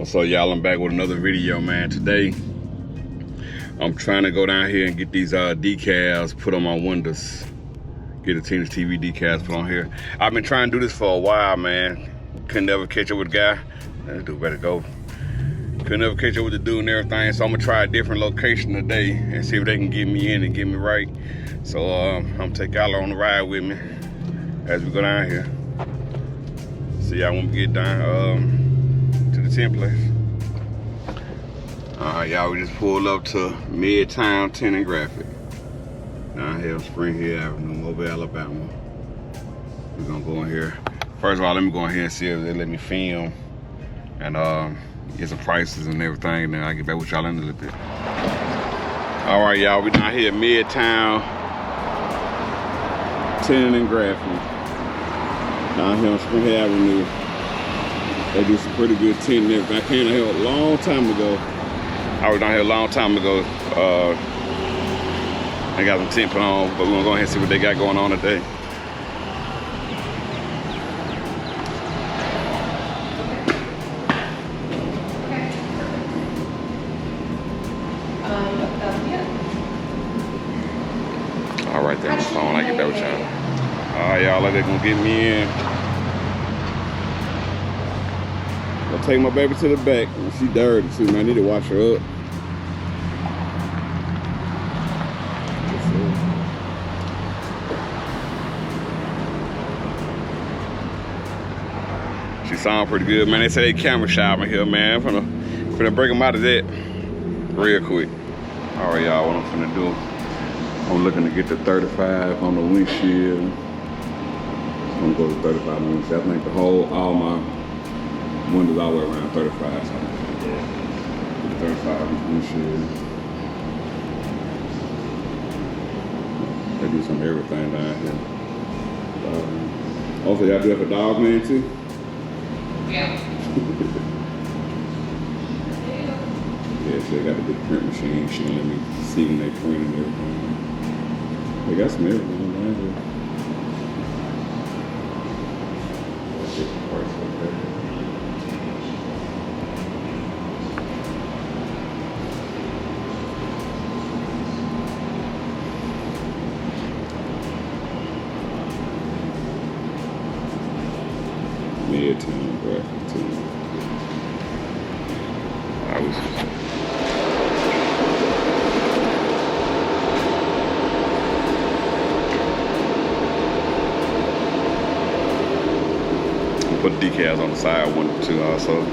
What's up, y'all? I'm back with another video, man. Today I'm trying to go down here and get these decals put on my windows. Get the Tinez TV decals put on here. I've been trying to do this for a while, man. Couldn't never catch up with the guy. This dude better go. Couldn't never catch up with the dude and everything, so I'm gonna try a different location today and see if they can get me in and get me right. So I'm gonna take y'all on the ride with me as we go down here. See y'all when we get down to the tent place. Alright, y'all, we just pulled up to Midtown Tent and Graphic. Down here on Spring Hill Avenue, Mobile, Alabama. We're gonna go in here. First of all, let me go in here and see if they let me film and get some prices and everything, then I'll get back with y'all in a little bit. Alright, y'all, we down here at Midtown Tent and Graphic. Down here on Spring Hill Avenue. They do some pretty good tent and everything. I came down here a long time ago. I was down here a long time ago. They got some tent put on, but we're gonna go ahead and see what they got going on today. All right, there on the phone. I get that with y'all. All right, y'all, they're gonna get me in. I'll take my baby to the back. She dirty too, man. I need to wash her up. She sound pretty good, man. They say they camera shop in here, man. I'm finna break them out of that real quick. All right, y'all, what I'm finna do, I'm looking to get the 35 on the windshield. I'm gonna go to 35 on the windshield. I think all my windows all the way around 35. So yeah. 35 on the windshield. They do some everything down here. Also, y'all do that for dog man too? Yeah. Yeah, so they got a big print machine. She let me see when they print and everything. They got some everything down here. Different parts like that. Midtown Graphic too. I was put decals on the side one too also.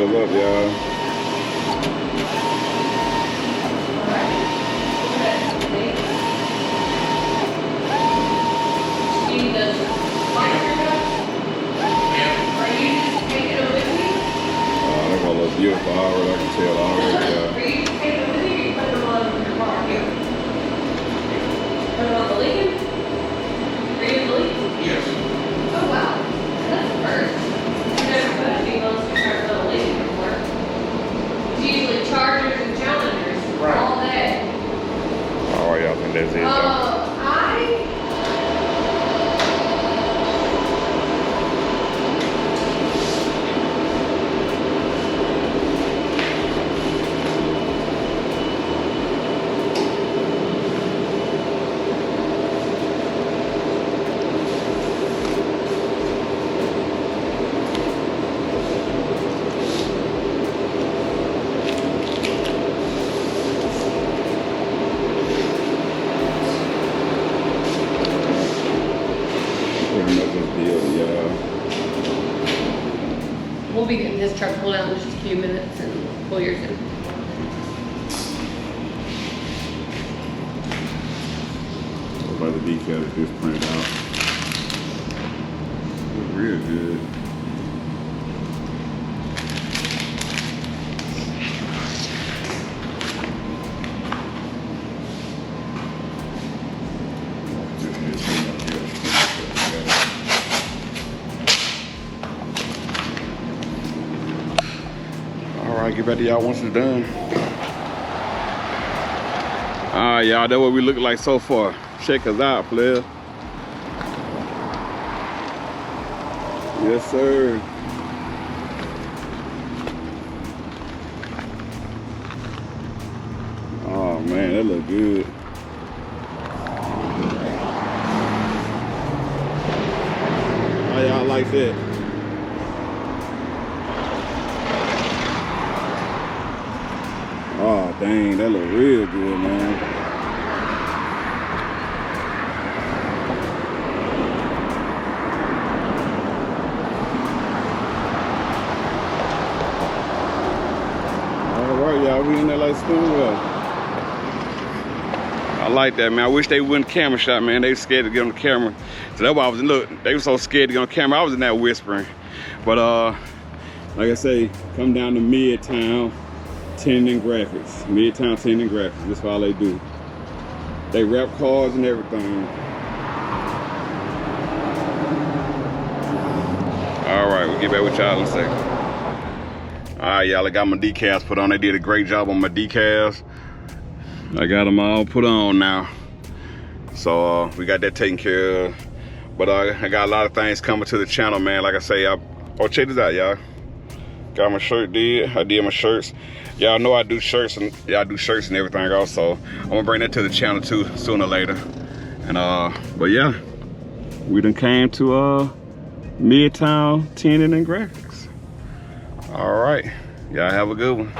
Up, y'all. They're gonna look beautiful already. I can tell already, y'all. Yes. Oh wow, that's the first. I've never put females to start with a lady before. It's usually chargers and challengers all day. All right, y'all think that's it, though? Pretty much just building, y'all. We'll be getting his truck pulled out in just a few minutes and pull yours in. Looks like the decal is just printed out. Looks real good. Alright, get back to y'all once it's done. Alright, y'all, that's what we look like so far. Check us out, player. Yes, sir. Oh man, that look good. How y'all like that? Oh dang, that look real good, man. All right, y'all, we in there like Spoonwell. I like that, man. I wish they wouldn't camera shot, man. They were scared to get on the camera. So that's why I was, look, they were so scared to get on camera. I was in there whispering. But like I say, come down to Midtown Tinez Graphics. Midtown Tinez Graphics. That's all they do. They wrap cars and everything. All right, we'll get back with y'all in a second. All right, y'all, I got my decals put on. They did a great job on my decals. I got them all put on now. So we got that taken care of. But I got a lot of things coming to the channel, man. Like I say, oh, check this out, y'all. Got my shirt did. I did my shirts. Y'all know I do shirts and everything also. I'm gonna bring that to the channel too, sooner or later. And but yeah, we done came to Midtown Tinez Graphics. All right, y'all have a good one.